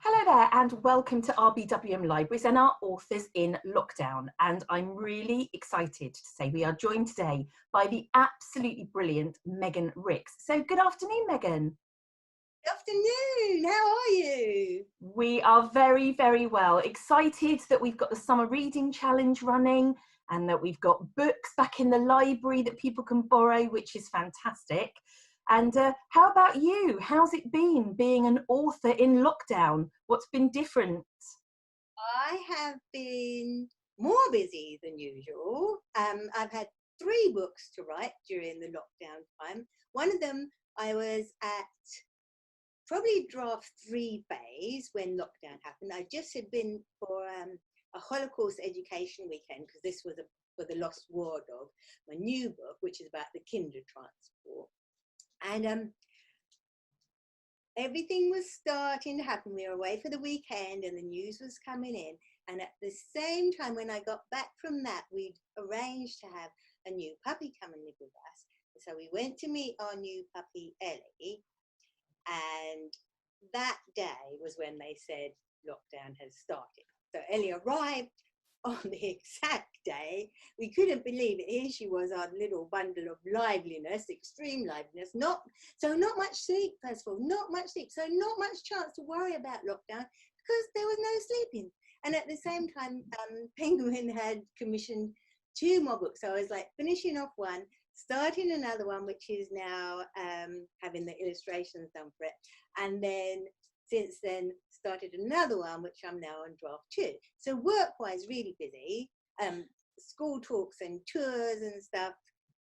Hello there and welcome to RBWM Libraries and our authors in lockdown. And I'm really excited to say we are joined today by the absolutely brilliant Megan Ricks. So good afternoon, Megan. Good afternoon, how are you? We are very, very well. Excited that we've got the Summer Reading Challenge running and that we've got books back in the library that people can borrow, which is fantastic. And how about you? How's it been being an author in lockdown? What's been different? I have been more busy than usual. I've had 3 books to write during the lockdown time. One of them I was at probably draft 3 phase when lockdown happened. I just had been for a Holocaust education weekend because this was for The Lost War Dog, my new book, which is about the Kinder transport. And everything was starting to happen. We were away for the weekend and the news was coming in. And at the same time, when I got back from that, we'd arranged to have a new puppy come and live with us. So we went to meet our new puppy, Ellie. And that day was when they said lockdown has started. So Ellie arrived on the exact day. We couldn't believe it. Here she was, our little bundle of liveliness, extreme liveliness. Not much sleep, first of all, not much sleep. So not much chance to worry about lockdown because there was no sleeping. And at the same time, Penguin had commissioned 2 more books. So I was like finishing off one, starting another one, which is now having the illustrations done for it. And then since then started another one, which I'm now on draft 2. So work-wise, really busy. School talks and tours and stuff,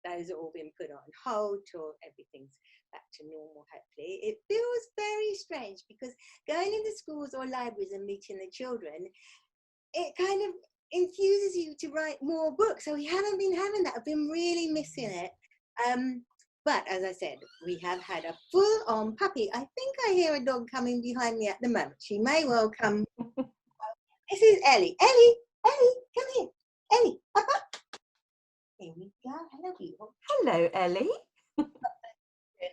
those have all been put on hold till everything's back to normal, hopefully. It feels very strange because going into schools or libraries and meeting the children, it kind of infuses you to write more books. So we haven't been having that. I've been really missing it. But as I said, we have had a full-on puppy. I think I hear a dog coming behind me at the moment. She may well come. This is Ellie. Ellie, come here. Ellie, up. Here we go. Hello, people. Hello, Ellie. Doing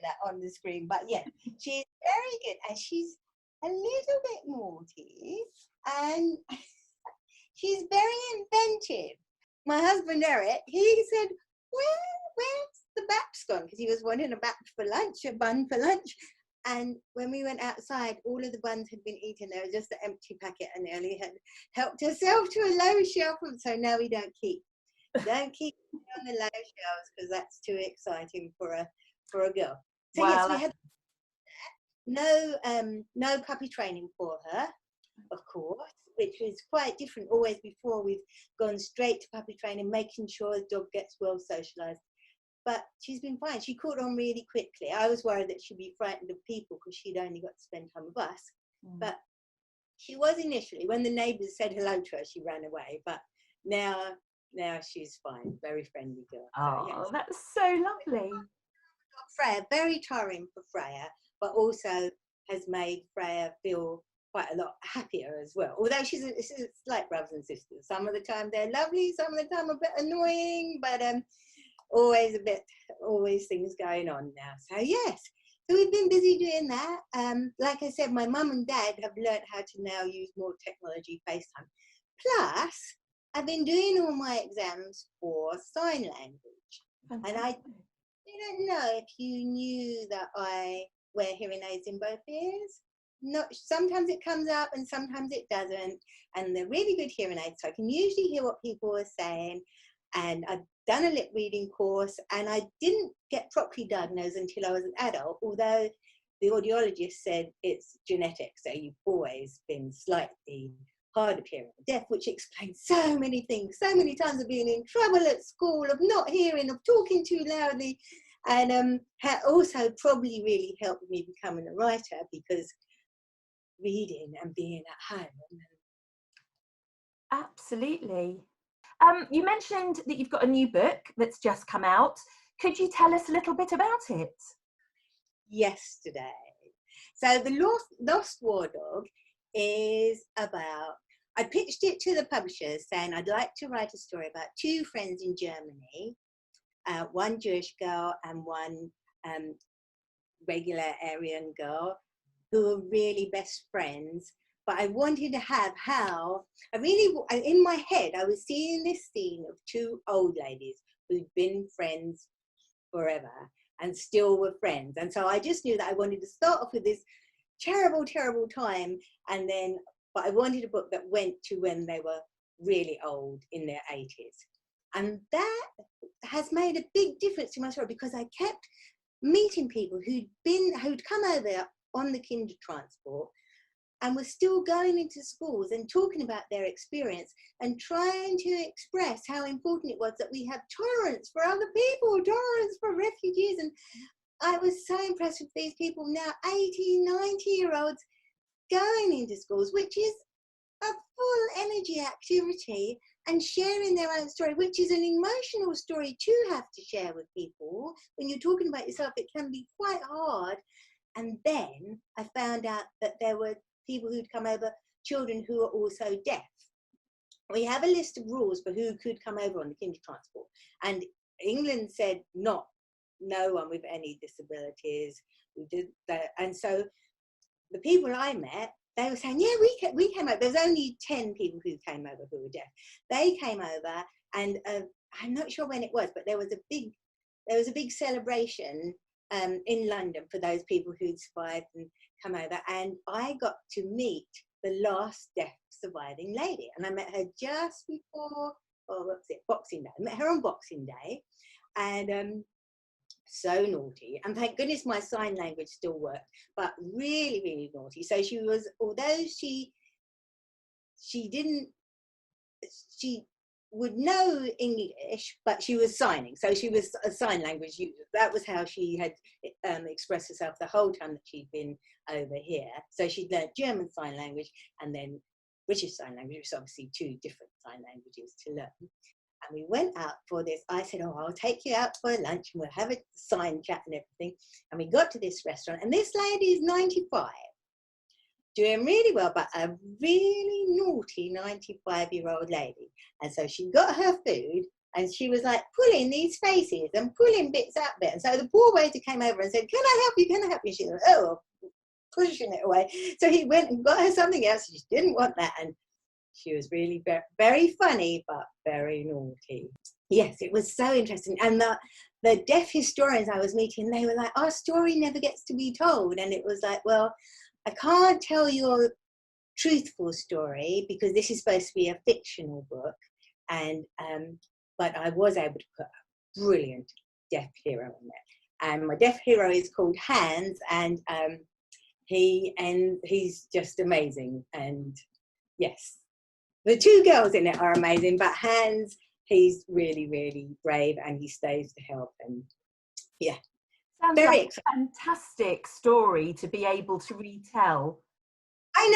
that on the screen, but yeah, she's very good, and she's a little bit naughty, and she's very inventive. My husband Eric, he said, where's the Baps gone? Because he was wanting a Baps for lunch, a bun for lunch. And when we went outside, all of the buns had been eaten. There was just an empty packet, and Ellie had helped herself to a low shelf. So now we don't keep on the low shelves because that's too exciting for a girl. So Wow. yes, we had no puppy training for her, of course, which is quite different. Always before we've gone straight to puppy training, making sure the dog gets well socialized. But she's been fine. She caught on really quickly. I was worried that she'd be frightened of people because she'd only got to spend time with us. But she was initially. When the neighbours said hello to her, she ran away. But now she's fine. Very friendly girl. Oh, so, yes. That's so lovely. Freya, very tiring for Freya, but also has made Freya feel quite a lot happier as well. Although she's like brothers and sisters. Some of the time they're lovely, some of the time a bit annoying, but always things going on now. So yes, so we've been busy doing that. Like I said, my mum and dad have learnt how to now use more technology, FaceTime. Plus, I've been doing all my exams for sign language. Fantastic. And I don't know if you knew that I wear hearing aids in both ears. Sometimes it comes up and sometimes it doesn't. And they're really good hearing aids, so I can usually hear what people are saying. And I've done a lip reading course, and I didn't get properly diagnosed until I was an adult, although the audiologist said it's genetic, so you've always been slightly hard of hearing or deaf, which explains so many things, so many times of being in trouble at school, of not hearing, of talking too loudly, and also probably really helped me becoming a writer because reading and being at home. Absolutely. You mentioned that you've got a new book that's just come out. Could you tell us a little bit about it? Yesterday. So the Lost War Dog is about, I pitched it to the publishers saying I'd like to write a story about 2 friends in Germany, one Jewish girl and one regular Aryan girl, who are really best friends, but I wanted to have how, in my head, I was seeing this scene of two old ladies who'd been friends forever and still were friends. And so I just knew that I wanted to start off with this terrible, terrible time, and then, but I wanted a book that went to when they were really old in their 80s. And that has made a big difference to my story, because I kept meeting people who'd come over on the kinder transport and were still going into schools and talking about their experience and trying to express how important it was that we have tolerance for other people, tolerance for refugees. And I was so impressed with these people now, 80, 90-year-olds, going into schools, which is a full energy activity, and sharing their own story, which is an emotional story to have to share with people. When you're talking about yourself, it can be quite hard. And then I found out that there were people who'd come over, children who are also deaf. We have a list of rules for who could come over on the kinder transport. And England said no one with any disabilities. We did that. And so the people I met, they were saying, yeah, we came over. There's only 10 people who came over who were deaf. They came over, and I'm not sure when it was, but there was a big celebration in London for those people who'd survived and come over. And I got to meet the last deaf surviving lady. And I met her just before, Boxing Day. I met her on Boxing Day. And so naughty, and thank goodness my sign language still worked, but really, really naughty. So she was, although she would know English, but she was signing, so she was a sign language user. That was how she had expressed herself the whole time that she'd been over here. So she'd learned German Sign Language and then British Sign Language, which is obviously two different sign languages to learn. And we went out for this. I said, I'll take you out for lunch and we'll have a sign chat and everything. And we got to this restaurant, and this lady is 95, doing really well, but a really naughty 95-year-old lady. And so she got her food, and she was like pulling these faces and pulling bits out there. And so the poor waiter came over and said, can I help you? Can I help you? She was, pushing it away. So he went and got her something else. She didn't want that. And she was really very, very funny, but very naughty. Yes, it was so interesting. And the deaf historians I was meeting, they were like, our story never gets to be told. And it was like, well, I can't tell your truthful story because this is supposed to be a fictional book. And but I was able to put a brilliant deaf hero in there. And my deaf hero is called Hans, and he's just amazing. And yes, the two girls in it are amazing, but Hans, he's really, really brave, and he stays to help. And yeah, sounds very like a fantastic story to be able to retell. I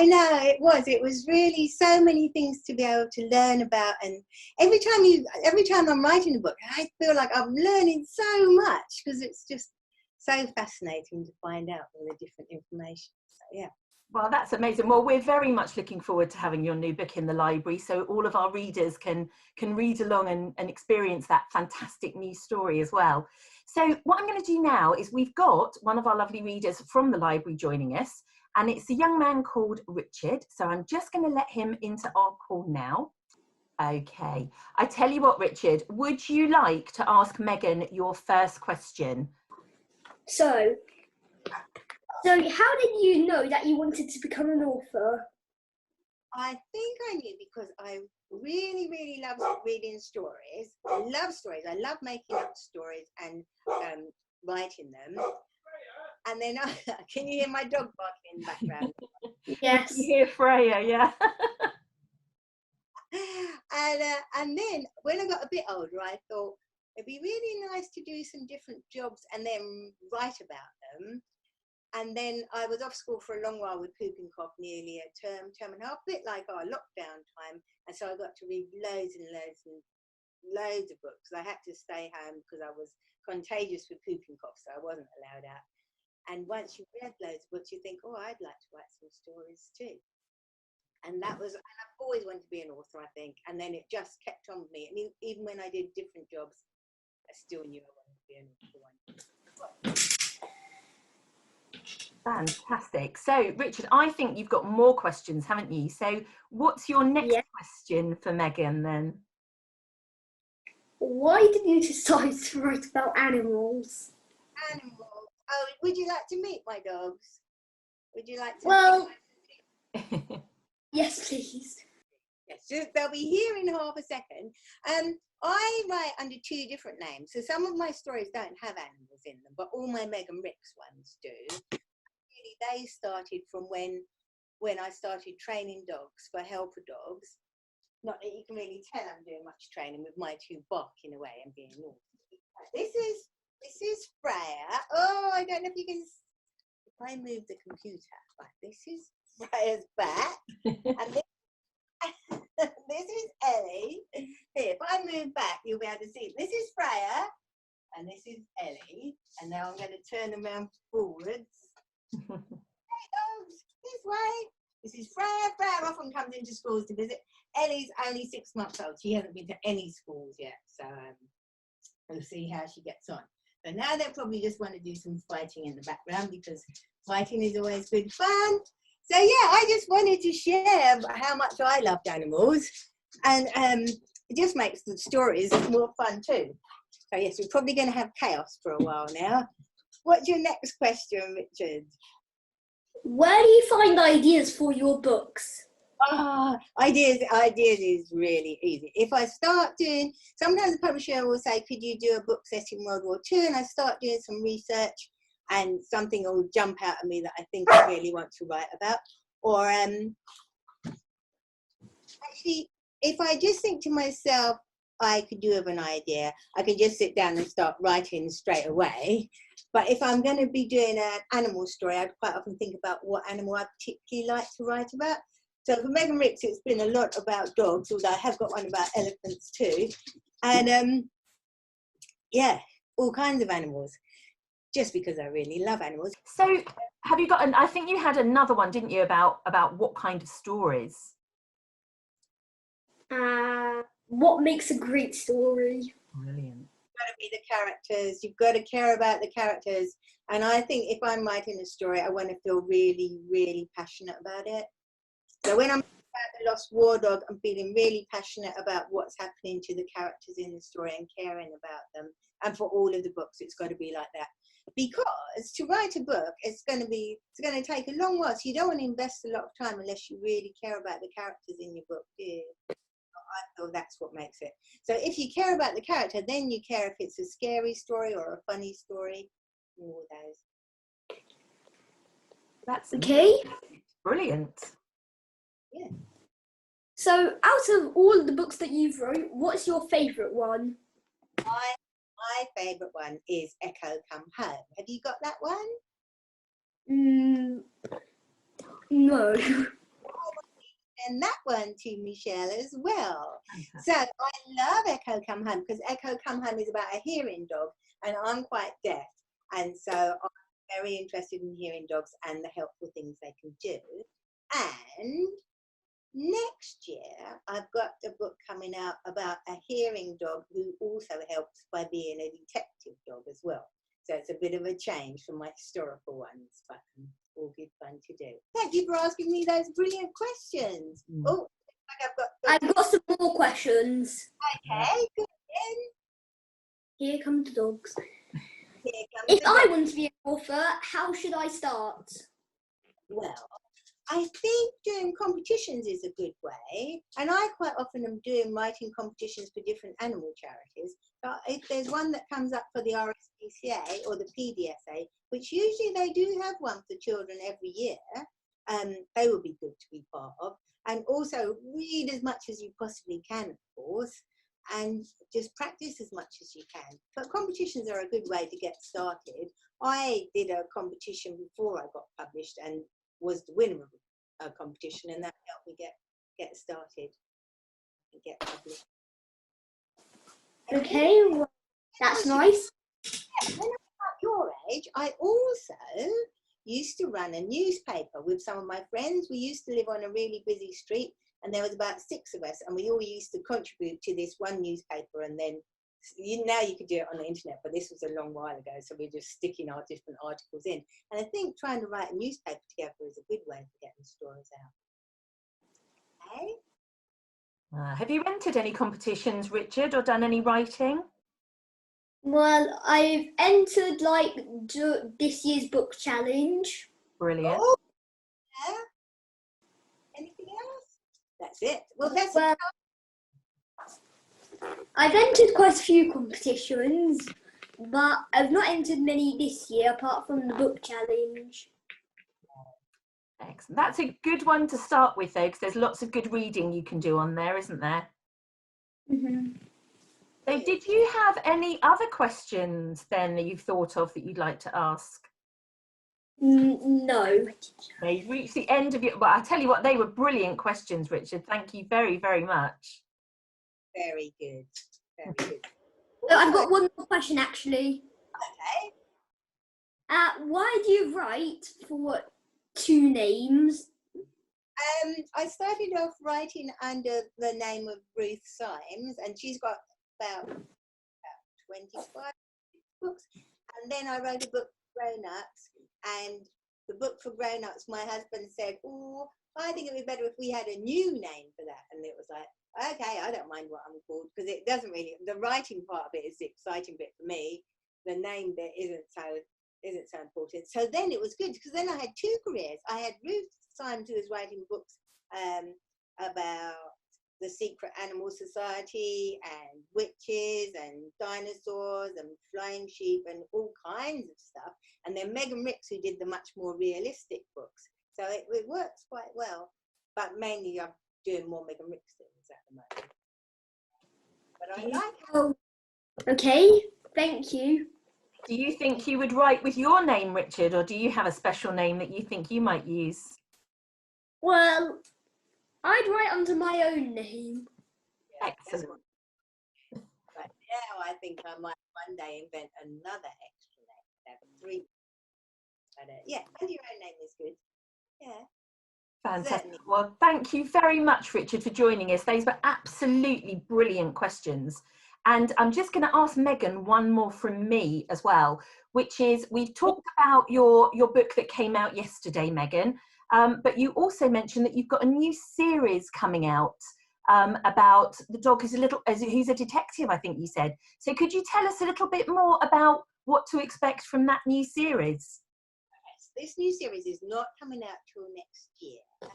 know, it was really so many things to be able to learn about. And every time I'm writing a book, I feel like I'm learning so much, because it's just so fascinating to find out all the different information. So yeah. Well, that's amazing. Well, we're very much looking forward to having your new book in the library, so all of our readers can read along and experience that fantastic new story as well. So what I'm going to do now is, we've got one of our lovely readers from the library joining us, and it's a young man called Richard. So I'm just going to let him into our call now. Okay. I tell you what, Richard, would you like to ask Megan your first question? So how did you know that you wanted to become an author? I think I knew because I really, really love reading stories. I love stories. I love making up stories and writing them. And then, can you hear my dog barking in the background? Yes. You hear Freya, yeah. And then when I got a bit older, I thought it'd be really nice to do some different jobs and then write about them. And then I was off school for a long while with whooping cough, nearly a term and a half, a bit like our lockdown time. And so I got to read loads and loads of books. I had to stay home because I was contagious with whooping cough, so I wasn't allowed out. And once you read loads of books, you think, I'd like to write some stories too. And I've always wanted to be an author, I think. And then it just kept on with me. And even when I did different jobs, I still knew I wanted to be an author. Fantastic. So, Richard, I think you've got more questions, haven't you? So, what's your next question for Megan then? Why did you decide to write about animals? Animals. Oh, would you like to meet my dogs? Would you like to? Well, yes, please. Yes, they'll be here in half a second. I write under 2 different names. So some of my stories don't have animals in them, but all my Megan Ricks ones do. Really, they started from when I started training dogs for helper dogs. Not that you can really tell I'm doing much training with my 2 barking away and being naughty. This is Freya. Oh, I don't know if you can. If I move the computer, right, this is Freya's back, and this is Ellie. Here, if I move back, you'll be able to see. This is Freya, and this is Ellie. And now I'm going to turn them around forwards. Hey, dogs, this way. This is Freya. Freya often comes into schools to visit. Ellie's only 6 months old. She hasn't been to any schools yet, so we'll see how she gets on. So now they'll probably just want to do some fighting in the background, because fighting is always good fun. So yeah, I just wanted to share how much I loved animals, and it just makes the stories more fun too. So yes, we're probably going to have chaos for a while now. What's your next question, Richard? Where do you find ideas for your books? Ideas is really easy. If I start doing, sometimes the publisher will say, could you do a book set in World War II? And I start doing some research, and something will jump out at me that I think I really want to write about. Or actually, if I just think to myself, I could do have an idea, I can just sit down and start writing straight away. But if I'm going to be doing an animal story, I'd quite often think about what animal I particularly like to write about. So for Megan Ricks, it's been a lot about dogs, although I have got one about elephants too. And yeah, all kinds of animals, just because I really love animals. So have you got I think you had another one, didn't you, about what kind of stories? What makes a great story? Brilliant. You've got to be the characters, you've got to care about the characters. And I think if I'm writing a story, I want to feel really, really passionate about it. So when I'm about the Lost War Dog, I'm feeling really passionate about what's happening to the characters in the story and caring about them. And for all of the books, it's got to be like that. Because to write a book, it's going to take a long while. So you don't want to invest a lot of time unless you really care about the characters in your book, do you? I feel that's what makes it. So if you care about the character, then you care if it's a scary story or a funny story. All those. That's okay. Brilliant. Yeah. So out of all of the books that you've wrote, what's your favourite one? My favourite one is Echo Come Home. Have you got that one? No. And that one to Michelle as well. So I love Echo Come Home, because Echo Come Home is about a hearing dog, and I'm quite deaf, and so I'm very interested in hearing dogs and the helpful things they can do. And next year I've got a book coming out about a hearing dog who also helps by being a detective dog as well. So it's a bit of a change from my historical ones, but all good fun to do. Thank you for asking me those brilliant questions. Oh, I've got some more questions. Okay, good. Here come the dogs. Here comes If the I dog. want to be an author, how should I start? Well, I think doing competitions is a good way, and I quite often am doing writing competitions for different animal charities. But if there's one that comes up for the RSPCA or the PDSA, which usually they do have one for children every year, they will be good to be part of. And also read as much as you possibly can, of course, and just practice as much as you can. But competitions are a good way to get started. I did a competition before I got published and was the winner of a competition, and that helped me get started and get published. Okay, well, that's nice. Yeah, when I was about your age, I also used to run a newspaper with some of my friends. We used to live on a really busy street, and there was about 6 of us, and we all used to contribute to this one newspaper and then now you could do it on the internet, but this was a long while ago, so we're just sticking our different articles in. And I think trying to write a newspaper together is a good way for getting stories out. Okay? Have you entered any competitions, Richard, or done any writing? Well, I've entered like this year's book challenge. Brilliant. Oh, yeah. Anything else? That's it. Well, that's Well, I've entered quite a few competitions, but I've not entered many this year apart from the book challenge. Excellent. That's a good one to start with, though, because there's lots of good reading you can do on there, isn't there? Mm-hmm. So did you have any other questions then that you've thought of that you'd like to ask? No. You've reached the end of your, well, I tell you what, they were brilliant questions, Richard. Thank you very, very much. very good. Very good. So I've got one more question actually. Okay. Why do you write for two names? I started off writing under the name of Ruth Symes, and she's got about 25 books. And then I wrote a book for grown-ups, and the book for grown-ups, my husband said, oh, I think it would be better if we had a new name for that. And it was like, okay, I don't mind what I'm called, because it doesn't really, the writing part of it is the exciting bit for me. The name bit isn't so important. So then it was good, because then I had two careers. I had Ruth Symes, who was writing books about the Secret Animal Society and witches and dinosaurs and flying sheep and all kinds of stuff. And then Megan Ricks, who did the much more realistic books. So it works quite well. But mainly I'm doing more Megan Ricks things at the moment. But I like it. Oh, okay, thank you. Do you think you would write with your name, Richard, or do you have a special name that you think you might use? Well, I'd write under my own name. Yeah, Excellent. but now I think I might one day invent another extra name. Have three. But yeah, and your own name is good. Yeah. Fantastic. Certainly. Well, thank you very much, Richard, for joining us. Those were absolutely brilliant questions. And I'm just going to ask Megan one more from me as well, which is, we've talked about your book that came out yesterday, Megan, but you also mentioned that you've got a new series coming out about the dog who's a detective, I think you said. So could you tell us a little bit more about what to expect from that new series? This new series is not coming out till next year, but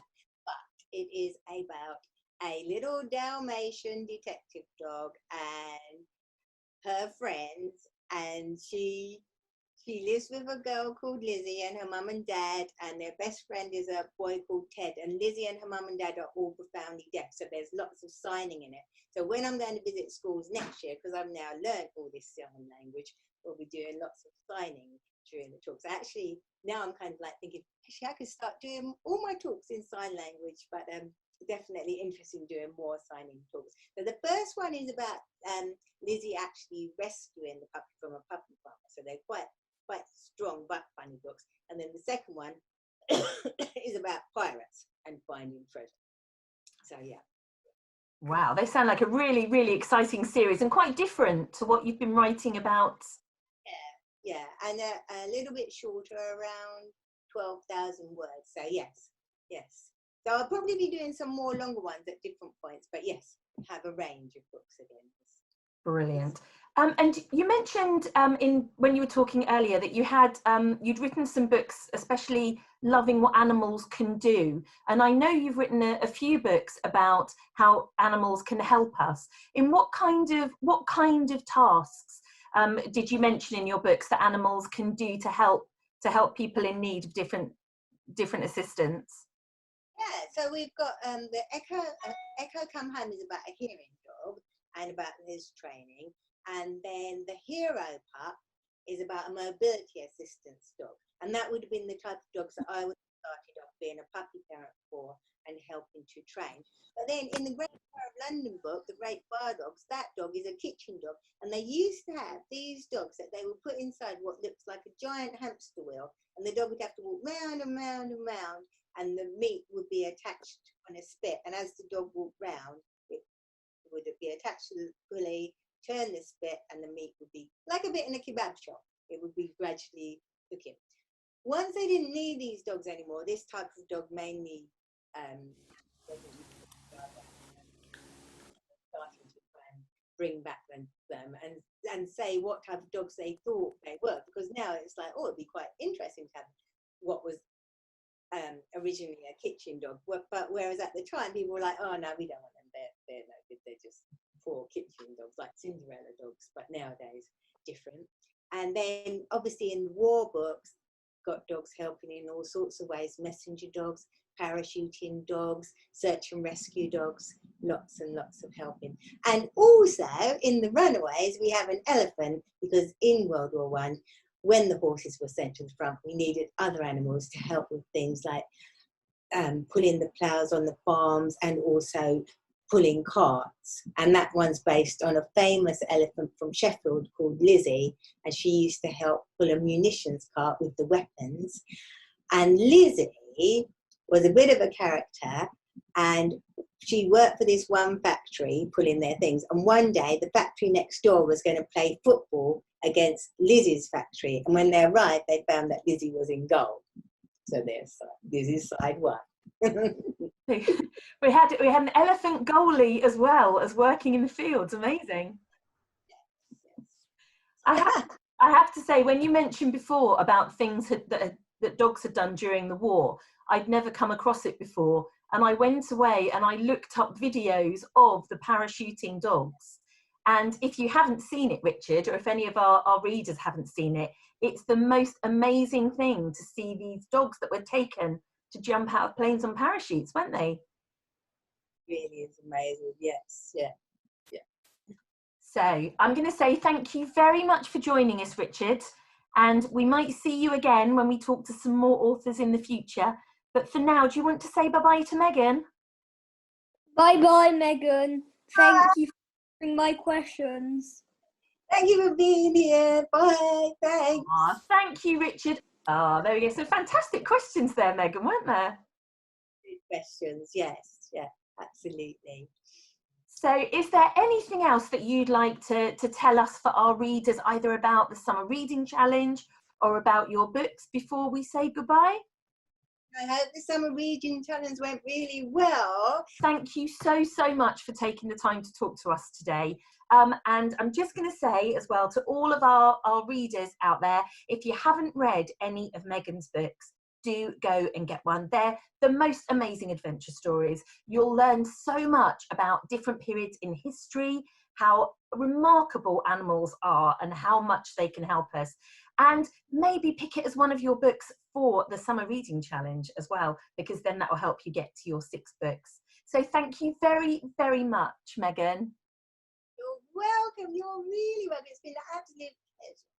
it is about a little Dalmatian detective dog and her friends, and she lives with a girl called Lizzie and her mum and dad, and their best friend is a boy called Ted, and Lizzie and her mum and dad are all profoundly deaf, so there's lots of signing in it. So when I'm going to visit schools next year, because I've now learned all this sign language, we'll be doing lots of signing during the talks. Actually, now I'm kind of like thinking, actually I could start doing all my talks in sign language, but definitely interested in doing more signing talks. So the first one is about Lizzie actually rescuing the puppy from a puppy farm. So they're quite strong but funny books. And then the second one is about pirates and finding treasure. So yeah. Wow, they sound like a really, really exciting series and quite different to what you've been writing about. Yeah, and a little bit shorter, around 12,000 words. So yes. So I'll probably be doing some more longer ones at different points, but yes, have a range of books again. Brilliant. And you mentioned when you were talking earlier that you had you'd written some books, especially loving what animals can do. And I know you've written a few books about how animals can help us. In what kind of tasks did you mention in your books that animals can do to help people in need of different assistance? Yeah, so we've got the Echo Come Home is about a hearing dog and about his training, and then the Hero Pup is about a mobility assistance dog, and that would have been the type of dogs that I would have started off being a puppy parent for and helping to train. But then in the Great Bar of London book, The Great Bar Dogs, that dog is a kitchen dog, and they used to have these dogs that they would put inside what looks like a giant hamster wheel, and the dog would have to walk round and round and round, and the meat would be attached on a spit, and as the dog walked round, it would be attached to the pulley, turn the spit and the meat would be like a bit in a kebab shop. It would be gradually cooking. Once they didn't need these dogs anymore, this type of dog mainly starting to try and bring back them and say what type of dogs they thought they were, because now it's like, oh, it'd be quite interesting to have what was originally a kitchen dog, but whereas at the time people were like, oh no, we don't want them, they're no good, they're just poor kitchen dogs like Cinderella dogs. But nowadays different. And then obviously in the war books, got dogs helping in all sorts of ways: messenger dogs, parachuting dogs, search and rescue dogs, lots and lots of helping. And also in the Runaways we have an elephant, because in World War I, when the horses were sent to the front, we needed other animals to help with things like pulling the ploughs on the farms and also pulling carts. And that one's based on a famous elephant from Sheffield called Lizzie, and she used to help pull a munitions cart with the weapons. And Lizzie was a bit of a character, and she worked for this one factory pulling their things, and one day the factory next door was going to play football against Lizzie's factory, and when they arrived they found that Lizzie was in goal. So there's Lizzie's side one. we had an elephant goalie as well as working in the fields. Amazing. I have to say, when you mentioned before about things that dogs had done during the war, I'd never come across it before, and I went away and I looked up videos of the parachuting dogs. And if you haven't seen it, Richard, or if any of our readers haven't seen it, it's the most amazing thing to see these dogs that were taken to jump out of planes on parachutes, weren't they? Really is amazing. Yes, yeah. So I'm going to say thank you very much for joining us, Richard. And we might see you again when we talk to some more authors in the future. But for now, do you want to say bye-bye to Megan? Bye-bye, Megan. Thank you for answering my questions. Thank you for being here. Bye. Thanks. Thank you, Richard. There we go. So fantastic questions there, Megan, weren't there? Good questions. Yes. Yeah, absolutely. So is there anything else that you'd like to tell us for our readers, either about the Summer Reading Challenge or about your books before we say goodbye? I hope the Summer Reading Challenge went really well. Thank you so much for taking the time to talk to us today. And I'm just going to say as well to all of our readers out there, if you haven't read any of Megan's books, do go and get one. They're the most amazing adventure stories. You'll learn so much about different periods in history, how remarkable animals are and how much they can help us. And maybe pick it as one of your books for the Summer Reading Challenge as well, because then that will help you get to your 6 books. So thank you very, very much, Megan. You're welcome. You're really welcome. It's been an absolute pleasure.